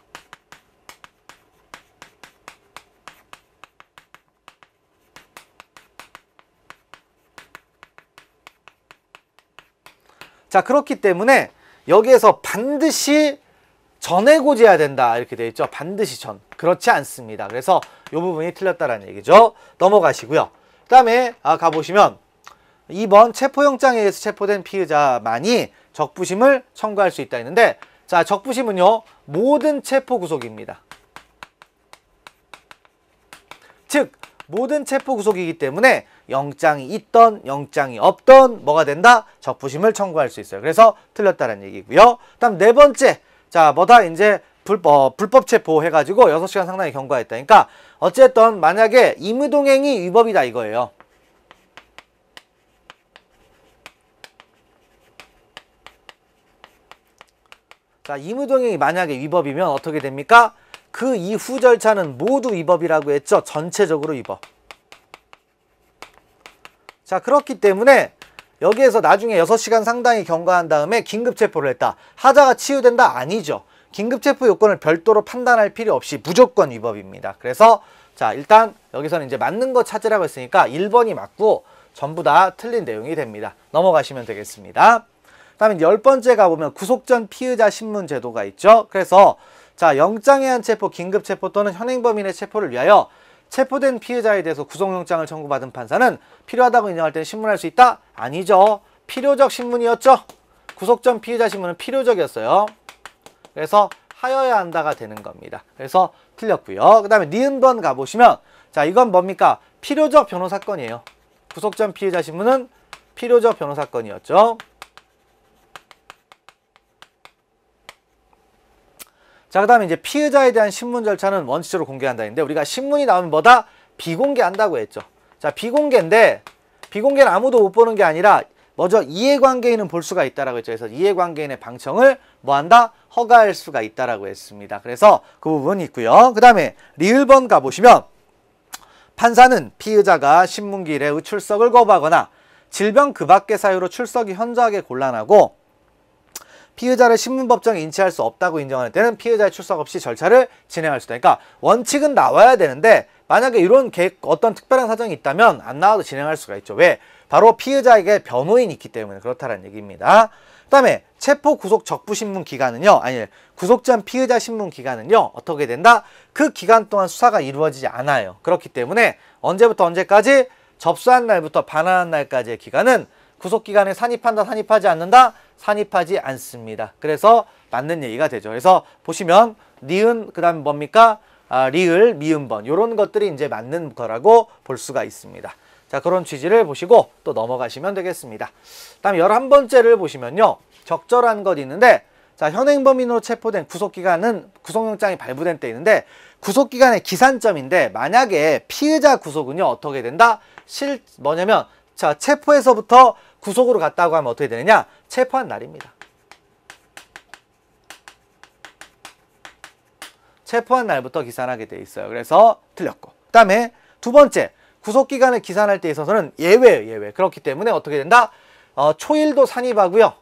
자, 그렇기 때문에 여기에서 반드시 전에 고지해야 된다 이렇게 되어 있죠. 반드시 전. 그렇지 않습니다. 그래서 이 부분이 틀렸다라는 얘기죠. 넘어가시고요. 그 다음에 가보시면 2번 체포영장에 의해서 체포된 피의자만이 적부심을 청구할 수 있다 했는데, 자, 적부심은요, 모든 체포 구속입니다. 즉 모든 체포 구속이기 때문에 영장이 있던 영장이 없던 뭐가 된다? 적부심을 청구할 수 있어요. 그래서 틀렸다는 얘기고요. 다음 네 번째, 자, 뭐다? 이제 불법 체포 해가지고 6시간 상당히 경과했다. 그러니까 어쨌든 만약에 임의동행이 위법이다 이거예요. 자, 임의동행이 만약에 위법이면 어떻게 됩니까? 그 이후 절차는 모두 위법이라고 했죠. 전체적으로 위법. 자, 그렇기 때문에 여기에서 나중에 6시간 상당히 경과한 다음에 긴급체포를 했다. 하자가 치유된다? 아니죠. 긴급체포 요건을 별도로 판단할 필요 없이 무조건 위법입니다. 그래서 자, 일단 여기서는 이제 맞는 거 찾으라고 했으니까 1번이 맞고 전부 다 틀린 내용이 됩니다. 넘어가시면 되겠습니다. 다음에 10번째 가보면 구속 전 피의자 신문 제도가 있죠. 그래서 자, 영장에 한 체포, 긴급체포 또는 현행범인의 체포를 위하여 체포된 피해자에 대해서 구속영장을 청구받은 판사는 필요하다고 인정할 때는 신문할 수 있다? 아니죠. 필요적 신문이었죠. 구속 전 피해자 신문은 필요적이었어요. 그래서 하여야 한다가 되는 겁니다. 그래서 틀렸고요. 그 다음에 니은번 가보시면 자 이건 뭡니까? 필요적 변호사건이에요. 구속 전 피해자 신문은 필요적 변호사건이었죠. 자, 그 다음에 이제 피해자에 대한 신문 절차는 원칙적으로 공개한다 했는데 우리가 신문이 나오면 뭐다? 비공개한다고 했죠. 자, 비공개인데 비공개는 아무도 못 보는 게 아니라 먼저 이해관계인은 볼 수가 있다라고 했죠. 그래서 이해관계인의 방청을 뭐한다? 허가할 수가 있다라고 했습니다. 그래서 그 부분이 있고요. 그 다음에 리을번 가보시면 판사는 피의자가 신문기일의 출석을 거부하거나 질병 그 밖의 사유로 출석이 현저하게 곤란하고 피의자를 신문법정에 인치할 수 없다고 인정할 때는 피의자의 출석 없이 절차를 진행할 수 있다. 그러니까 원칙은 나와야 되는데 만약에 이런 어떤 특별한 사정이 있다면 안 나와도 진행할 수가 있죠. 왜? 바로 피의자에게 변호인이 있기 때문에 그렇다는 얘기입니다. 그 다음에 체포 구속 적부 신문 기간은요. 아니 구속 전 피의자 신문 기간은요. 어떻게 된다? 그 기간 동안 수사가 이루어지지 않아요. 그렇기 때문에 언제부터 언제까지? 접수한 날부터 반환한 날까지의 기간은 구속기간에 산입한다, 산입하지 않는다? 산입하지 않습니다. 그래서 맞는 얘기가 되죠. 그래서 보시면 니은, 그 다음에 뭡니까? 리을, 미음번 이런 것들이 이제 맞는 거라고 볼 수가 있습니다. 자, 그런 취지를 보시고 또 넘어가시면 되겠습니다. 다음 11번째를 보시면요. 적절한 것 있는데 자, 현행범인으로 체포된 구속기간은 구속영장이 발부된 때 있는데 구속기간의 기산점인데 만약에 피의자 구속은요. 어떻게 된다? 뭐냐면 자, 체포에서부터 구속으로 갔다고 하면 어떻게 되느냐? 체포한 날입니다. 체포한 날부터 기산하게 돼 있어요. 그래서 틀렸고. 그 다음에 두 번째, 구속기간을 기산할 때 있어서는 예외예요. 예외. 그렇기 때문에 어떻게 된다? 초일도 산입하고요.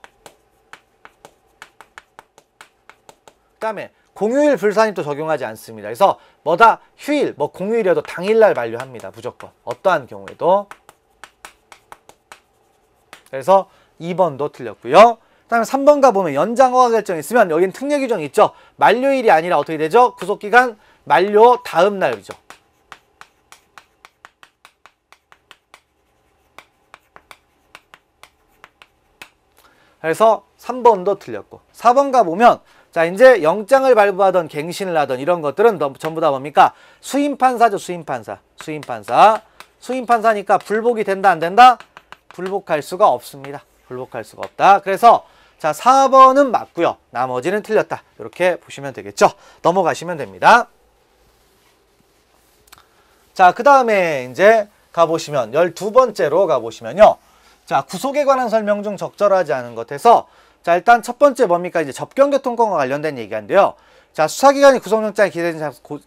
그 다음에 공휴일 불산입도 적용하지 않습니다. 그래서 뭐다? 휴일, 뭐 공휴일이어도 당일날 만료합니다. 무조건. 어떠한 경우에도. 그래서 2번도 틀렸고요. 그 다음에 3번 가보면 연장 허가 결정이 있으면 여기는 특례 규정이 있죠. 만료일이 아니라 어떻게 되죠? 구속기간 만료 다음 날이죠. 그래서 3번도 틀렸고 4번 가보면 자 이제 영장을 발부하던 갱신을 하던 이런 것들은 전부 다 뭡니까? 수임판사죠. 수임판사니까 불복이 된다 안 된다? 불복할 수가 없습니다. 불복할 수가 없다. 그래서 자 4번은 맞고요. 나머지는 틀렸다. 이렇게 보시면 되겠죠. 넘어가시면 됩니다. 자, 그 다음에 이제 가보시면 12번째로 가보시면요. 자, 구속에 관한 설명 중 적절하지 않은 것에서 자, 일단 첫 번째 뭡니까? 이제 접견교통권과 관련된 얘기인데요. 자, 수사기관이 구속영장에 기재된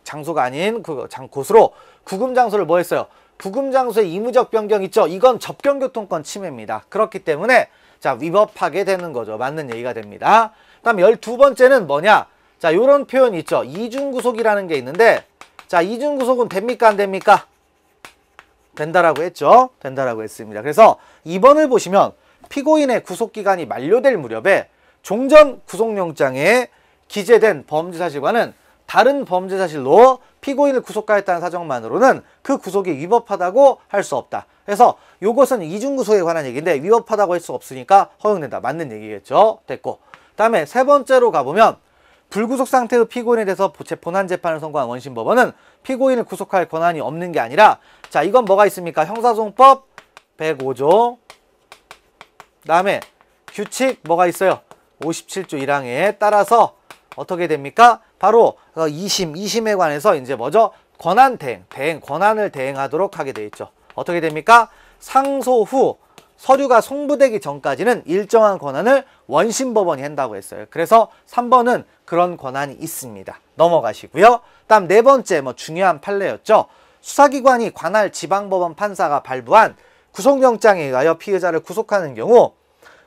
장소가 아닌 곳으로 구금장소를 뭐 했어요? 구금장소의 이무적 변경 있죠? 이건 접견교통권 침해입니다. 그렇기 때문에 자, 위법하게 되는 거죠. 맞는 얘기가 됩니다. 다음 12번째는 뭐냐? 자, 요런 표현이 있죠. 이중구속이라는 게 있는데 자, 이중구속은 됩니까? 안 됩니까? 된다라고 했죠. 된다라고 했습니다. 그래서 2번을 보시면 피고인의 구속기간이 만료될 무렵에 종전 구속영장에 기재된 범죄사실과는 다른 범죄사실로 피고인을 구속하였다는 사정만으로는 그 구속이 위법하다고 할 수 없다. 그래서 이것은 이중구속에 관한 얘기인데 위법하다고 할 수 없으니까 허용된다. 맞는 얘기겠죠. 됐고. 다음에 세 번째로 가보면 불구속 상태의 피고인에 대해서 본안 재판을 선고한 원심법원은 피고인을 구속할 권한이 없는 게 아니라 자 이건 뭐가 있습니까? 형사소송법 105조 다음에 규칙 뭐가 있어요? 57조 1항에 따라서 어떻게 됩니까? 바로 2심에 관해서 이제 뭐죠? 권한을 대행하도록 하게 돼 있죠. 어떻게 됩니까? 상소 후 서류가 송부되기 전까지는 일정한 권한을 원심법원이 한다고 했어요. 그래서 3번은 그런 권한이 있습니다. 넘어가시고요. 다음 네 번째 중요한 판례였죠. 수사기관이 관할 지방법원 판사가 발부한 구속영장에 의하여 피의자를 구속하는 경우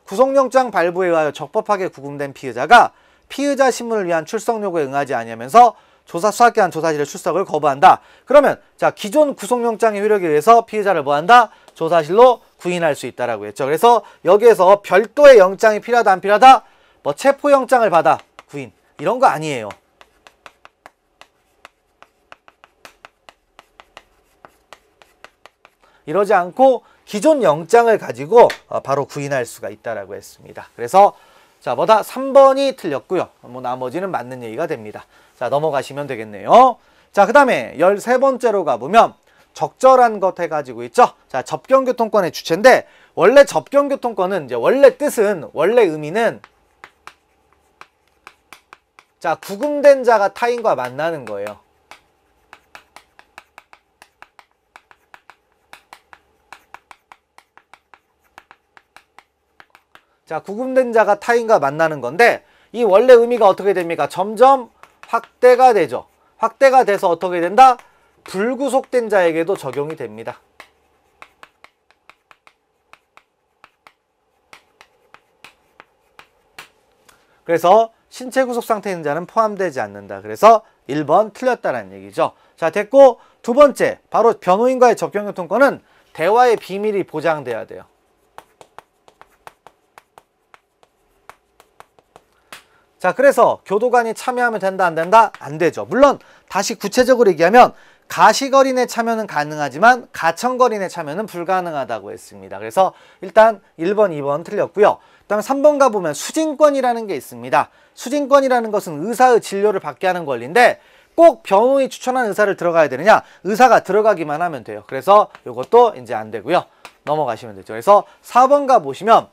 구속영장 발부에 의하여 적법하게 구금된 피의자가 피의자 신문을 위한 출석 요구에 응하지 아니하면서 수사기관 조사실의 출석을 거부한다. 그러면 자 기존 구속영장의 효력에 의해서 피의자를 뭐한다? 조사실로 구인할 수 있다라고 했죠. 그래서 여기에서 별도의 영장이 필요하다 안 필요하다? 체포영장을 받아 구인 이런 거 아니에요. 이러지 않고 기존 영장을 가지고 바로 구인할 수가 있다라고 했습니다. 그래서 자, 뭐다? 3번이 틀렸고요. 뭐 나머지는 맞는 얘기가 됩니다. 자, 넘어가시면 되겠네요. 자, 그 다음에 13번째로 가보면 적절한 것 해가지고 있죠. 자, 접경교통권의 주체인데 원래 접경교통권은 이제 원래 뜻은 원래 의미는 자, 구금된 자가 타인과 만나는 거예요. 자, 구금된 자가 타인과 만나는 건데 이 원래 의미가 어떻게 됩니까? 점점 확대가 되죠. 확대가 돼서 어떻게 된다? 불구속된 자에게도 적용이 됩니다. 그래서 신체 구속 상태에 있는 자는 포함되지 않는다. 그래서 1번 틀렸다는 얘기죠. 자, 됐고 두 번째, 바로 변호인과의 접경교통권은 대화의 비밀이 보장돼야 돼요. 자, 그래서 교도관이 참여하면 된다, 안 된다? 안 되죠. 물론 다시 구체적으로 얘기하면 가시거린의 참여는 가능하지만 가청거린의 참여는 불가능하다고 했습니다. 그래서 일단 1번, 2번 틀렸고요. 그 다음에 3번 가보면 수진권이라는 게 있습니다. 수진권이라는 것은 의사의 진료를 받게 하는 권리인데 꼭 변호인이 추천한 의사를 들어가야 되느냐? 의사가 들어가기만 하면 돼요. 그래서 이것도 이제 안 되고요. 넘어가시면 되죠. 그래서 4번 가보시면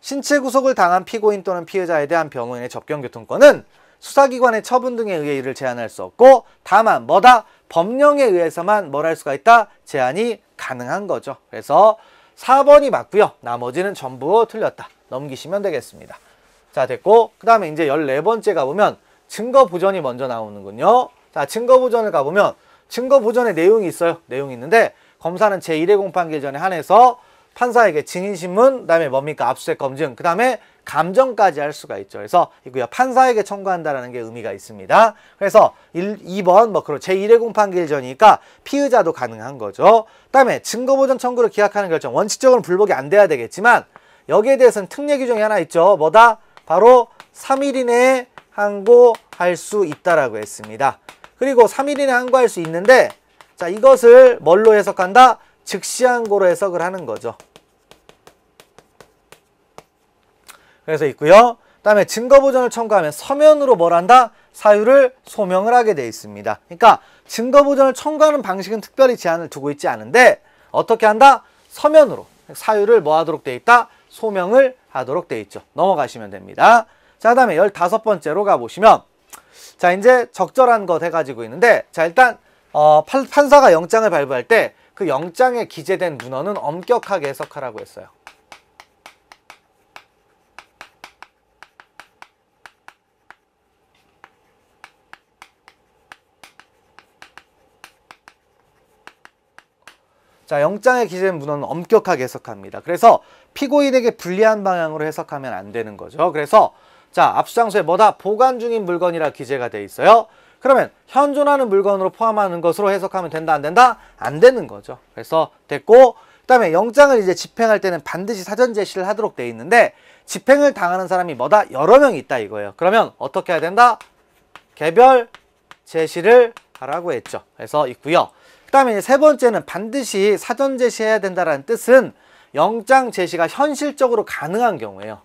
신체 구속을 당한 피고인 또는 피해자에 대한 변호인의 접경교통권은 수사기관의 처분 등에 의해 이를 제한할 수 없고 다만 뭐다? 법령에 의해서만 뭘 할 수가 있다? 제한이 가능한 거죠. 그래서 4번이 맞고요. 나머지는 전부 틀렸다. 넘기시면 되겠습니다. 자, 됐고 그 다음에 이제 14번째 가보면 증거보전이 먼저 나오는군요. 자, 증거보전을 가보면 증거보전에 내용이 있어요. 내용이 있는데 검사는 제1회 공판기 전에 한해서 판사에게 증인신문, 그 다음에 뭡니까? 압수수색 검증, 그 다음에 감정까지 할 수가 있죠. 그래서 이거야 판사에게 청구한다라는 게 의미가 있습니다. 그래서 2번 뭐 그런 제1회 공판기일 전이니까 피의자도 가능한 거죠. 그 다음에 증거보전 청구를 기각하는 결정, 원칙적으로는 불복이 안 돼야 되겠지만 여기에 대해서는 특례 규정이 하나 있죠. 뭐다? 바로 3일 이내에 항고할 수 있다라고 했습니다. 그리고 3일 이내에 항고할 수 있는데 자, 이것을 뭘로 해석한다? 즉시 항고로 해석을 하는 거죠. 그래서 있고요. 그 다음에 증거보전을 청구하면 서면으로 뭘 한다? 사유를 소명을 하게 돼 있습니다. 그러니까 증거보전을 청구하는 방식은 특별히 제한을 두고 있지 않은데 어떻게 한다? 서면으로 사유를 뭐 하도록 돼 있다? 소명을 하도록 돼 있죠. 넘어가시면 됩니다. 자, 그 다음에 15번째로 가보시면 자, 이제 적절한 것 해가지고 있는데 자, 일단 판사가 영장을 발부할 때 그 영장에 기재된 문헌은 엄격하게 해석하라고 했어요. 자, 영장에 기재된 문헌은 엄격하게 해석합니다. 그래서 피고인에게 불리한 방향으로 해석하면 안 되는 거죠. 그래서 자, 압수장소에 뭐다? 보관 중인 물건이라 기재가 돼 있어요. 그러면 현존하는 물건으로 포함하는 것으로 해석하면 된다, 안 된다? 안 되는 거죠. 그래서 됐고 그 다음에 영장을 이제 집행할 때는 반드시 사전 제시를 하도록 돼 있는데 집행을 당하는 사람이 뭐다? 여러 명 있다 이거예요. 그러면 어떻게 해야 된다? 개별 제시를 하라고 했죠. 그래서 있고요. 그 다음에 이제 세 번째는 반드시 사전 제시해야 된다라는 뜻은 영장 제시가 현실적으로 가능한 경우에요.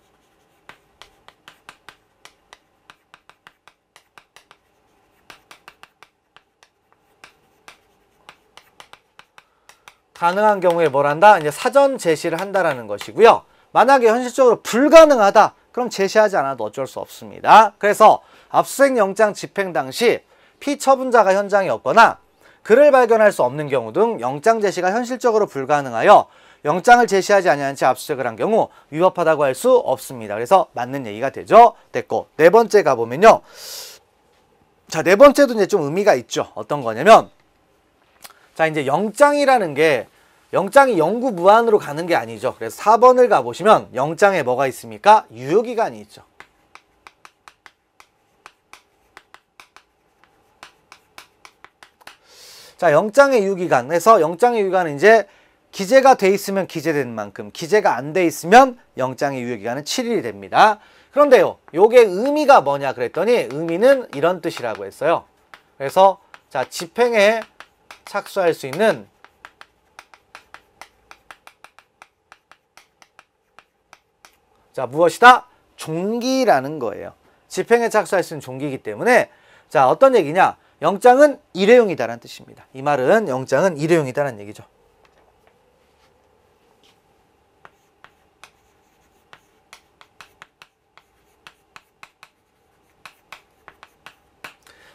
가능한 경우에 뭘 한다? 이제 사전 제시를 한다라는 것이고요. 만약에 현실적으로 불가능하다. 그럼 제시하지 않아도 어쩔 수 없습니다. 그래서 압수수색 영장 집행 당시 피처분자가 현장에 없거나 글을 발견할 수 없는 경우 등 영장 제시가 현실적으로 불가능하여 영장을 제시하지 아니한 채 압수수색을 한 경우 위법하다고 할 수 없습니다. 그래서 맞는 얘기가 되죠. 됐고 네 번째 가보면요. 자, 네 번째도 이제 좀 의미가 있죠. 어떤 거냐면 자, 이제 영장이라는 게 영장이 영구 무한으로 가는 게 아니죠. 그래서 4번을 가보시면 영장에 뭐가 있습니까? 유효기간이 있죠. 자, 영장의 유효기간에서 영장의 유효기간은 이제 기재가 돼 있으면 기재된 만큼, 기재가 안 돼 있으면 영장의 유효기간은 7일이 됩니다. 그런데요, 요게 의미가 뭐냐 그랬더니 의미는 이런 뜻이라고 했어요. 그래서 자, 집행에 착수할 수 있는 자, 무엇이다? 종기라는 거예요. 집행에 착수할 수 있는 종기이기 때문에 자, 어떤 얘기냐? 영장은 일회용이다라는 뜻입니다. 이 말은 영장은 일회용이다라는 얘기죠.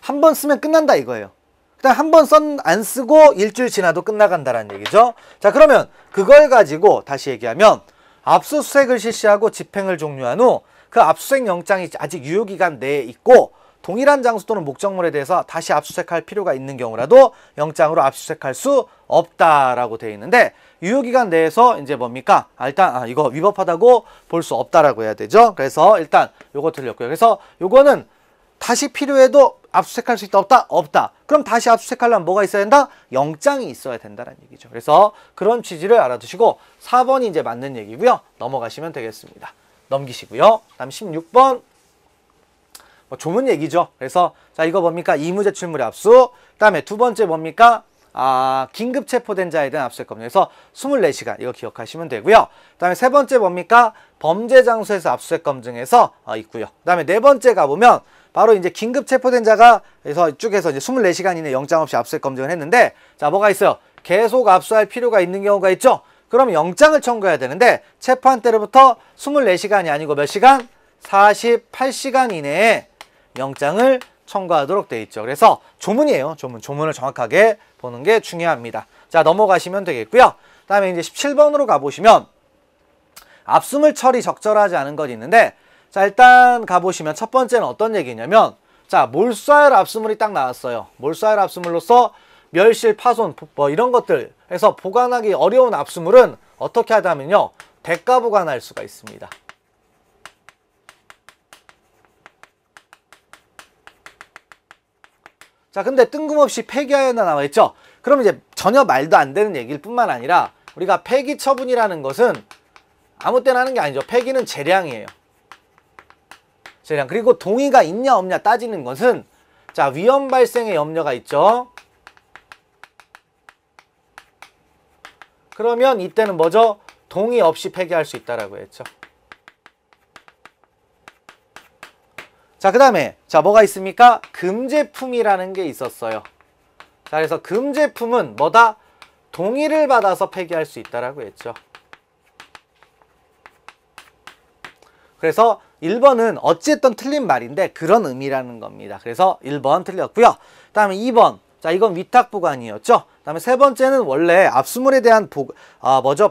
한 번 쓰면 끝난다 이거예요. 그다음 한 번 안 쓰고 일주일 지나도 끝나간다라는 얘기죠. 자, 그러면 그걸 가지고 다시 얘기하면 압수수색을 실시하고 집행을 종료한 후 그 압수수색 영장이 아직 유효기간 내에 있고 동일한 장소 또는 목적물에 대해서 다시 압수수색할 필요가 있는 경우라도 영장으로 압수수색할 수 없다라고 되어 있는데 유효기간 내에서 이제 뭡니까? 일단 이거 위법하다고 볼 수 없다라고 해야 되죠. 그래서 일단 요거 틀렸고요. 그래서 요거는 다시 필요해도 압수수색할 수 있다 없다? 없다. 그럼 다시 압수수색하려면 뭐가 있어야 된다? 영장이 있어야 된다는 얘기죠. 그래서 그런 취지를 알아두시고 4번이 이제 맞는 얘기고요. 넘어가시면 되겠습니다. 넘기시고요. 다음 16번 조문 얘기죠. 그래서 자, 이거 뭡니까? 이무제출물의 압수. 그다음에 두 번째 뭡니까? 긴급 체포된 자에 대한 압수수색 검증. 그래서 24시간 이거 기억하시면 되고요. 그다음에 세 번째 뭡니까? 범죄 장소에서 압수수색 검증해서 있고요. 그다음에 네 번째 가보면 바로 이제 긴급 체포된 자가 그래서 쭉해서 이제 24시간 이내 영장 없이 압수수색 검증을 했는데 자, 뭐가 있어요? 계속 압수할 필요가 있는 경우가 있죠. 그럼 영장을 청구해야 되는데 체포한 때로부터 24시간이 아니고 몇 시간? 48시간 이내에 영장을 청구하도록 돼 있죠. 그래서 조문이에요. 조문을 정확하게 보는 게 중요합니다. 자, 넘어가시면 되겠고요. 그다음에 이제 17번으로 가보시면 압수물 처리 적절하지 않은 것 있는데 자, 일단 가보시면 첫 번째는 어떤 얘기냐면 자, 몰수하여 압수물이 딱 나왔어요. 몰수하여 압수물로서 멸실, 파손, 뭐 이런 것들 해서 보관하기 어려운 압수물은 어떻게 하다면요, 대가 보관할 수가 있습니다. 자, 근데 뜬금없이 폐기하여나 나와 있죠. 그럼 이제 전혀 말도 안 되는 얘기일 뿐만 아니라 우리가 폐기 처분이라는 것은 아무 때나 하는 게 아니죠. 폐기는 재량이에요. 재량. 그리고 동의가 있냐 없냐 따지는 것은 자, 위험 발생의 염려가 있죠. 그러면 이때는 뭐죠? 동의 없이 폐기할 수 있다라고 했죠. 자, 그 다음에 자, 뭐가 있습니까? 금제품이라는 게 있었어요. 자, 그래서 금제품은 뭐다? 동의를 받아서 폐기할 수 있다라고 했죠. 그래서 1번은 어찌됐든 틀린 말인데 그런 의미라는 겁니다. 그래서 1번 틀렸고요. 그 다음에 2번. 자, 이건 위탁보관이었죠. 그 다음에 세 번째는 원래 압수물에 대한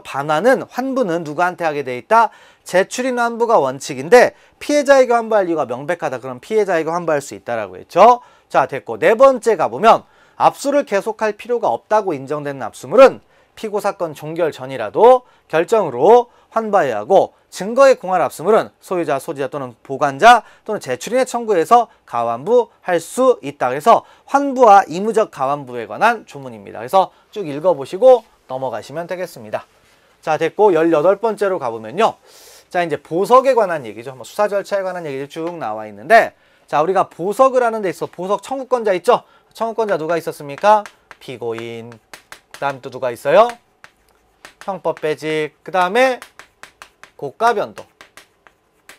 반환은 환부는 누구한테 하게 돼 있다? 제출인 환부가 원칙인데 피해자에게 환부할 이유가 명백하다. 그럼 피해자에게 환부할 수 있다라고 했죠. 자, 됐고 네 번째 가보면 압수를 계속할 필요가 없다고 인정되는 압수물은 피고 사건 종결 전이라도 결정으로 환부해야 하고 증거에 공할 압수물은 소유자, 소지자 또는 보관자 또는 제출인의 청구에서 가환부할 수 있다. 그래서 환부와 의무적 가환부에 관한 조문입니다. 그래서 쭉 읽어보시고 넘어가시면 되겠습니다. 자, 됐고 18번째로 가보면요. 자, 이제 보석에 관한 얘기죠. 수사 절차에 관한 얘기들이 쭉 나와 있는데 자, 우리가 보석을 하는 데 있어 보석 청구권자 있죠? 청구권자 누가 있었습니까? 피고인. 그 다음 또 누가 있어요? 형법 배직. 그 다음에 고가 변동.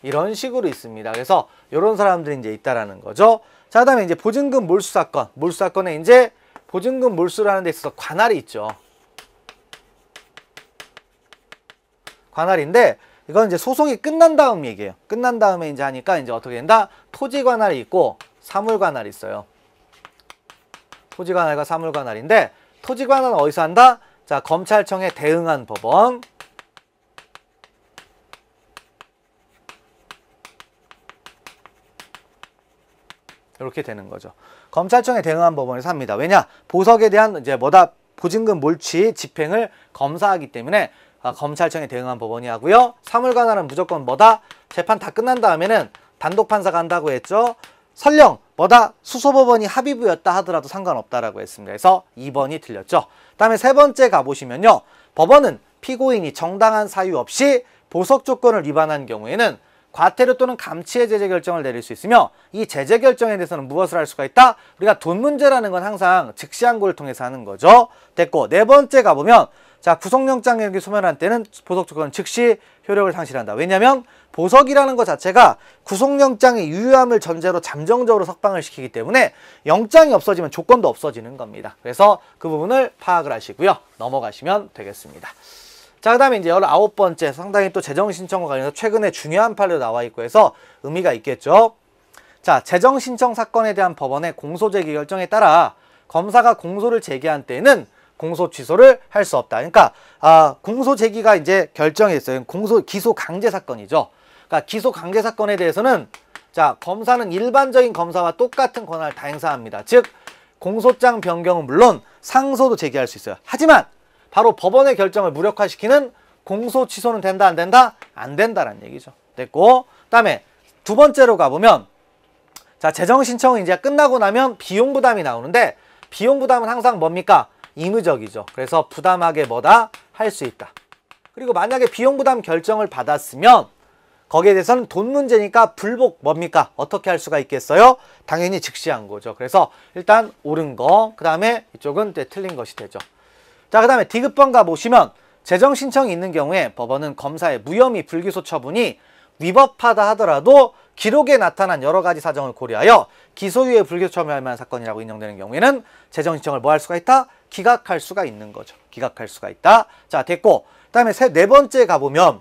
이런 식으로 있습니다. 그래서 이런 사람들이 이제 있다라는 거죠. 자, 그 다음에 이제 보증금 몰수 사건. 몰수 사건에 이제 보증금 몰수를 하는 데 있어서 관할이 있죠. 관할인데 이건 이제 소송이 끝난 다음 얘기예요. 끝난 다음에 이제 하니까 이제 어떻게 된다? 토지 관할이 있고 사물 관할이 있어요. 토지 관할과 사물 관할인데 토지 관할은 어디서 한다? 자, 검찰청에 대응한 법원. 이렇게 되는 거죠. 검찰청에 대응한 법원에서 합니다. 왜냐? 보석에 대한 이제 보증금 몰취 집행을 검사하기 때문에 검찰청에 대응한 법원이 하고요. 사물관할은 무조건 재판 다 끝난 다음에는 단독 판사가 한다고 했죠. 설령 수소법원이 합의부였다 하더라도 상관없다라고 했습니다. 그래서 2번이 틀렸죠. 그다음에 세 번째 가보시면요. 법원은 피고인이 정당한 사유 없이 보석 조건을 위반한 경우에는 과태료 또는 감치의 제재 결정을 내릴 수 있으며 이 제재 결정에 대해서는 무엇을 할 수가 있다? 우리가 돈 문제라는 건 항상 즉시항고를 통해서 하는 거죠. 됐고 네 번째 가보면 자, 구속영장 여기 소멸한 때는 보석 조건은 즉시 효력을 상실한다. 왜냐하면 보석이라는 것 자체가 구속영장의 유효함을 전제로 잠정적으로 석방을 시키기 때문에 영장이 없어지면 조건도 없어지는 겁니다. 그래서 그 부분을 파악을 하시고요. 넘어가시면 되겠습니다. 자, 그 다음에 이제 19번째 상당히 또 재정신청과 관련해서 최근에 중요한 판례도 나와 있고 해서 의미가 있겠죠. 자, 재정신청 사건에 대한 법원의 공소제기 결정에 따라 검사가 공소를 제기한 때에는 공소 취소를 할 수 없다. 그러니까 공소 제기가 이제 결정했어요. 기소 강제 사건이죠. 그러니까 기소 강제 사건에 대해서는 자, 검사는 일반적인 검사와 똑같은 권한을 다 행사합니다. 즉 공소장 변경은 물론 상소도 제기할 수 있어요. 하지만 바로 법원의 결정을 무력화시키는 공소 취소는 된다, 안 된다? 안 된다라는 얘기죠. 됐고, 그다음에 두 번째로 가보면 자, 재정 신청은 이제 끝나고 나면 비용 부담이 나오는데 비용 부담은 항상 뭡니까? 의무적이죠. 그래서 부담하게 뭐다? 할 수 있다. 그리고 만약에 비용 부담 결정을 받았으면 거기에 대해서는 돈 문제니까 불복 뭡니까? 어떻게 할 수가 있겠어요? 당연히 즉시한 거죠. 그래서 일단 옳은 거, 그 다음에 이쪽은 틀린 것이 되죠. 자, 그 다음에 디귿번 가보시면 재정 신청이 있는 경우에 법원은 검사의 무혐의 불기소 처분이 위법하다 하더라도 기록에 나타난 여러 가지 사정을 고려하여 기소유예 불기소 처분할 만한 사건이라고 인정되는 경우에는 재정 신청을 뭐 할 수가 있다? 기각할 수가 있는 거죠. 기각할 수가 있다. 자, 됐고, 그 다음에 네 번째 가보면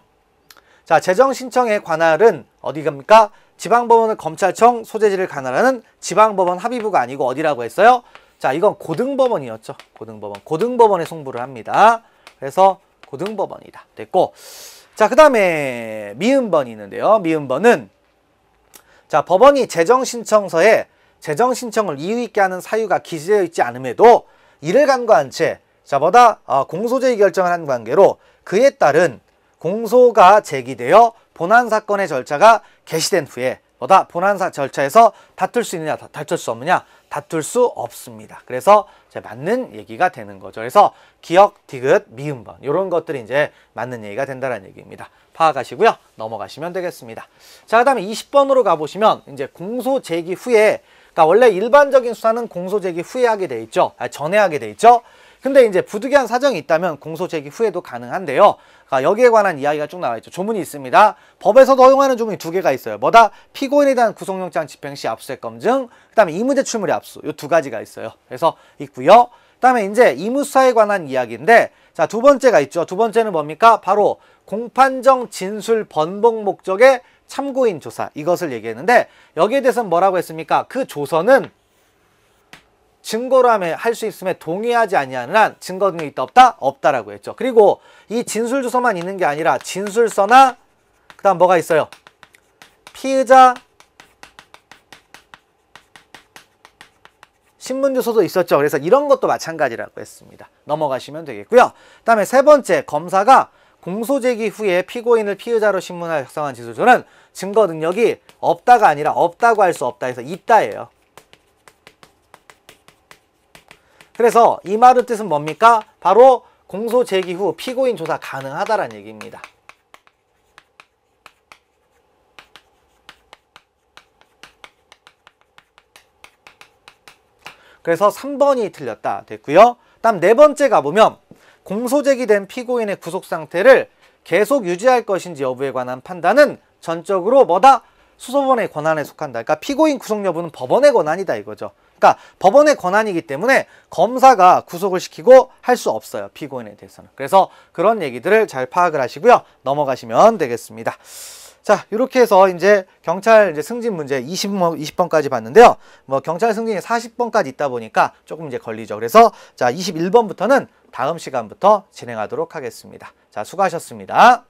자, 재정 신청의 관할은 어디 갑니까? 지방법원은 검찰청 소재지를 관할하는 지방법원 합의부가 아니고 어디라고 했어요? 자, 이건 고등법원이었죠. 고등법원. 고등법원에 송부를 합니다. 그래서 고등법원이다. 됐고, 자, 그 다음에 미음번이 있는데요. 미음번은 자, 법원이 재정신청서에 재정신청을 이유 있게 하는 사유가 기재되어 있지 않음에도 이를 간과한 채 자, 공소제기 결정을 한 관계로 그에 따른 공소가 제기되어 본안사건의 절차가 개시된 후에 본안사 절차에서 다툴 수 있느냐, 다툴 수 없느냐, 다툴 수 없습니다. 그래서 맞는 얘기가 되는 거죠. 그래서 기역, 디귿, 미음번 이런 것들이 이제 맞는 얘기가 된다는 얘기입니다. 파악하시고요. 넘어가시면 되겠습니다. 자, 그 다음에 20번으로 가보시면 이제 공소 제기 후에, 그러니까 원래 일반적인 수사는 공소 제기 후에 하게 돼 있죠. 전에 하게 돼 있죠. 근데 이제 부득이한 사정이 있다면 공소 제기 후에도 가능한데요. 그러니까 여기에 관한 이야기가 쭉 나와 있죠. 조문이 있습니다. 법에서도 허용하는 조문이 두 개가 있어요. 피고인에 대한 구속영장 집행 시 압수수색 검증, 그 다음에 의무제출물의 압수. 이 두 가지가 있어요. 그래서 있고요. 그 다음에 이제 의무수사에 관한 이야기인데, 자, 두 번째가 있죠. 두 번째는 뭡니까? 바로 공판정 진술 번복 목적의 참고인 조사. 이것을 얘기했는데, 여기에 대해서는 뭐라고 했습니까? 그 조서는 증거로 하면 할 수 있음에 동의하지 아니하는 한 증거 등이 있다 없다? 없다라고 했죠. 그리고 이 진술 주소만 있는 게 아니라 진술서나 그 다음 뭐가 있어요? 피의자 신문 주소도 있었죠. 그래서 이런 것도 마찬가지라고 했습니다. 넘어가시면 되겠고요. 그 다음에 세 번째, 검사가 공소 제기 후에 피고인을 피의자로 신문하여 작성한 진술서는 증거 능력이 없다가 아니라 없다고 할 수 없다 해서 있다예요. 그래서 이 말의 뜻은 뭡니까? 바로 공소 제기 후 피고인 조사 가능하다라는 얘기입니다. 그래서 3번이 틀렸다 됐고요. 다음 네 번째 가보면 공소 제기된 피고인의 구속 상태를 계속 유지할 것인지 여부에 관한 판단은 전적으로 수소법원의 권한에 속한다. 그러니까 피고인 구속 여부는 법원의 권한이다 이거죠. 그러니까 법원의 권한이기 때문에 검사가 구속을 시키고 할 수 없어요. 피고인에 대해서는. 그래서 그런 얘기들을 잘 파악을 하시고요. 넘어가시면 되겠습니다. 자, 이렇게 해서 이제 경찰 승진 문제 20번까지 봤는데요. 경찰 승진이 40번까지 있다 보니까 조금 이제 걸리죠. 그래서 자, 21번부터는 다음 시간부터 진행하도록 하겠습니다. 자, 수고하셨습니다.